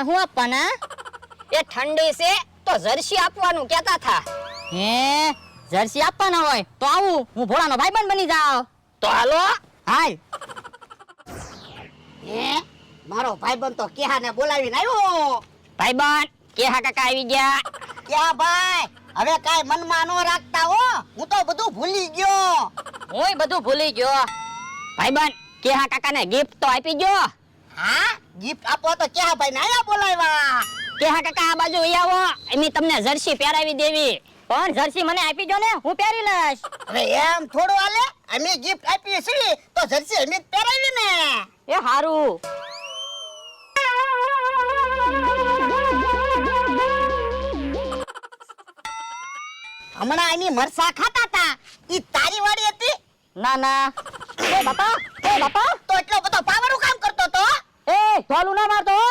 હું આપવાના? એ ઠંડી છે તો જર્સી આપવાનું કહેતા થા. હે જર્સી આપવાના હોય તો આવું, હું ભોળાનો ભાઈબંધ બની જાવ. તો હાલો. હાલ. હે મારો ભાઈબંધ તો કેહાને બોલાવીને આવ્યો. ભાઈબંધ કેહા કાકા આવી ગયા. ક્યાં ભાઈ, હવે કાઈ મનમાં ન રાખતા હો, હું તો બધું ભૂલી ગયો. હુંય બધું ભૂલી ગયો. ભાઈબંધ કેહા કાકાને ગિફ્ટ તો આપી ગયો. હા ગિફ્ટ આપો તો કેહા ભાઈ ને આયા બોલાવ્યા. કેહા કાકા આ બાજુ ઈ આવો, એમની તમને જર્સી પહેરાવી દેવી. પણ જર્સી મને આપી દો ને, હું પહેરી લઈશ. અરે એમ થોડું હાલે, અમે ગિફ્ટ આપીએ છીએ તો જર્સી અમે જ પહેરાવી ને. એ હારું. હમણાં એની મરસા ખાતા તા, ઈ તારી વાડી હતી? ના ના. એ બાપા, તો એટલો બધો પાવરનું કામ કરતો તો? એ ઢોલું ના મારતો હો.